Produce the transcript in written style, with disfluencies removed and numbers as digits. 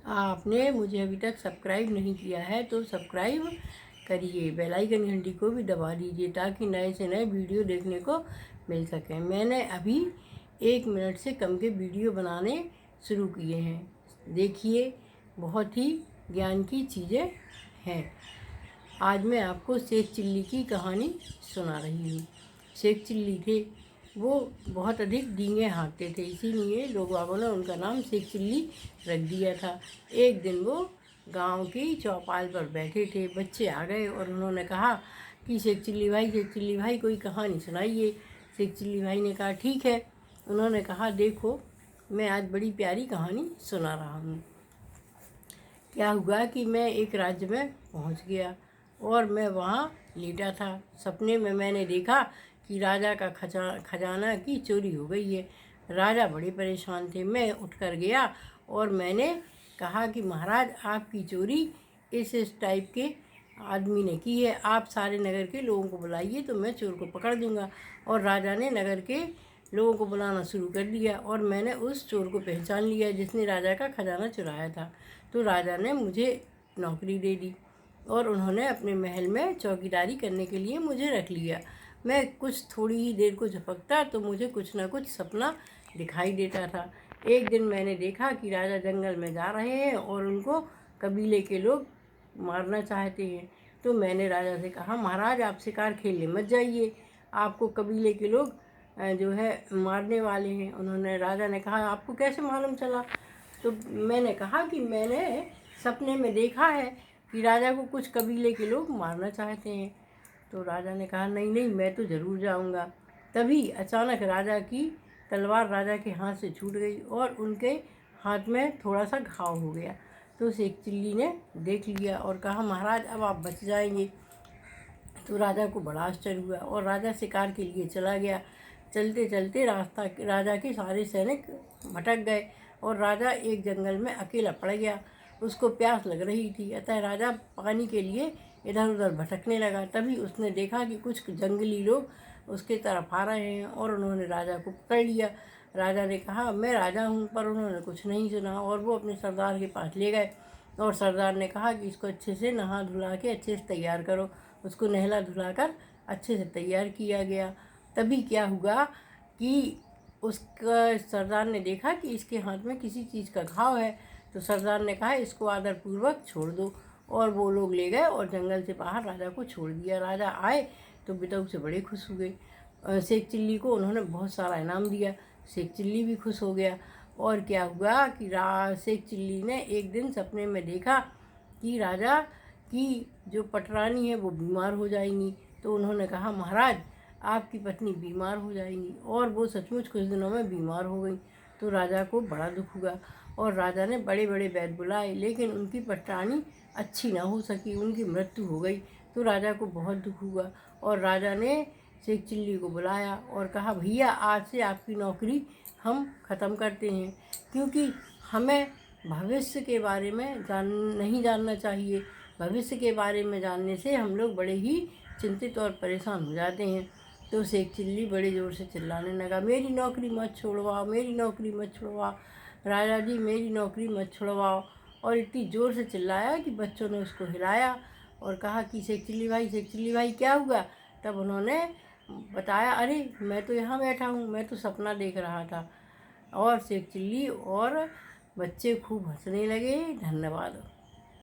आपने मुझे अभी तक सब्सक्राइब नहीं किया है तो सब्सक्राइब करिए, बेल आइकन घंटी को भी दबा दीजिए ताकि नए से नए वीडियो देखने को मिल सके। मैंने अभी 1 मिनट से कम के वीडियो बनाने शुरू किए हैं। देखिए, बहुत ही ज्ञान की चीज़ें हैं। आज मैं आपको शेख चिल्ली की कहानी सुना रही हूँ। शेख चिल्ली थे, वो बहुत अधिक डींगे हाँकते थे, इसीलिए लोग बागों ने उनका नाम शेख चिल्ली रख दिया था। एक दिन वो गांव की चौपाल पर बैठे थे, बच्चे आ गए और उन्होंने कहा कि शेख चिल्ली भाई कोई कहानी सुनाइए। शेख चिल्ली भाई ने कहा ठीक है। उन्होंने कहा देखो, मैं आज बड़ी प्यारी कहानी सुना रहा हूँ। क्या हुआ कि मैं एक राज्य में पहुँच गया और मैं वहाँ लेटा था। सपने में मैंने देखा कि राजा का खजाना की चोरी हो गई है। राजा बड़े परेशान थे। मैं उठकर गया और मैंने कहा कि महाराज, आपकी चोरी इस टाइप के आदमी ने की है, आप सारे नगर के लोगों को बुलाइए तो मैं चोर को पकड़ दूंगा। और राजा ने नगर के लोगों को बुलाना शुरू कर दिया और मैंने उस चोर को पहचान लिया जिसने राजा का खजाना चुराया था। तो राजा ने मुझे नौकरी दे दी और उन्होंने अपने महल में चौकीदारी करने के लिए मुझे रख लिया। मैं कुछ थोड़ी ही देर को झपकता तो मुझे कुछ ना कुछ सपना दिखाई देता था। एक दिन मैंने देखा कि राजा जंगल में जा रहे हैं और उनको कबीले के लोग मारना चाहते हैं। तो मैंने राजा से कहा, महाराज आप शिकार खेलने मत जाइए, आपको कबीले के लोग जो है मारने वाले हैं। उन्होंने राजा ने कहा आपको कैसे मालूम चला? तो मैंने कहा कि मैंने सपने में देखा है कि राजा को कुछ कबीले के लोग मारना चाहते हैं। तो राजा ने कहा नहीं, मैं तो ज़रूर जाऊंगा। तभी अचानक राजा की तलवार राजा के हाथ से छूट गई और उनके हाथ में थोड़ा सा घाव हो गया। तो शेख चिल्ली ने देख लिया और कहा महाराज अब आप बच जाएंगे। तो राजा को बड़ा आश्चर्य हुआ और राजा शिकार के लिए चला गया। चलते चलते राजा के सारे सैनिक भटक गए और राजा एक जंगल में अकेला पड़ गया। उसको प्यास लग रही थी, अतः राजा पानी के लिए इधर उधर भटकने लगा। तभी उसने देखा कि कुछ जंगली लोग उसके तरफ आ रहे हैं और उन्होंने राजा को पकड़ लिया। राजा ने कहा मैं राजा हूँ, पर उन्होंने कुछ नहीं सुना और वो अपने सरदार के पास ले गए और सरदार ने कहा कि इसको अच्छे से नहा धुला के अच्छे से तैयार करो। उसको नहला धुलाकर अच्छे से तैयार किया गया। तभी क्या हुआ कि उसका सरदार ने देखा कि इसके हाथ में किसी चीज़ का घाव है। तो सरदार ने कहा इसको आदरपूर्वक छोड़ दो और वो लोग ले गए और जंगल से बाहर राजा को छोड़ दिया। राजा आए तो बितऊ से बड़े खुश हुए। शेख चिल्ली को उन्होंने बहुत सारा इनाम दिया। शेख चिल्ली भी खुश हो गया। और क्या हुआ कि शेख चिल्ली ने एक दिन सपने में देखा कि राजा की जो पटरानी है वो बीमार हो जाएंगी। तो उन्होंने कहा महाराज आपकी पत्नी बीमार हो जाएंगी, और वो सचमुच कुछ दिनों में बीमार हो गई। तो राजा को बड़ा दुख हुआ और राजा ने बड़े बड़े वैद्य बुलाए, लेकिन उनकी पटरानी अच्छी ना हो सकी, उनकी मृत्यु हो गई। तो राजा को बहुत दुख हुआ और राजा ने शेख चिल्ली को बुलाया और कहा भैया आज से आपकी नौकरी हम ख़त्म करते हैं, क्योंकि हमें भविष्य के बारे में नहीं जानना चाहिए। भविष्य के बारे में जानने से हम लोग बड़े ही चिंतित और परेशान हो जाते हैं। तो शेख चिल्ली बड़े ज़ोर से चिल्लाने लगा मेरी नौकरी मत छोड़वाओ, मेरी नौकरी मत छुड़वाओ, राजा जी मेरी नौकरी मत छुड़वाओ। और इतनी ज़ोर से चिल्लाया कि बच्चों ने उसको हिलाया और कहा कि शेख चिल्ली भाई क्या हुआ? तब उन्होंने बताया अरे मैं तो यहाँ बैठा हूँ, मैं तो सपना देख रहा था। और शेख चिल्ली और बच्चे खूब हंसने लगे। धन्यवाद।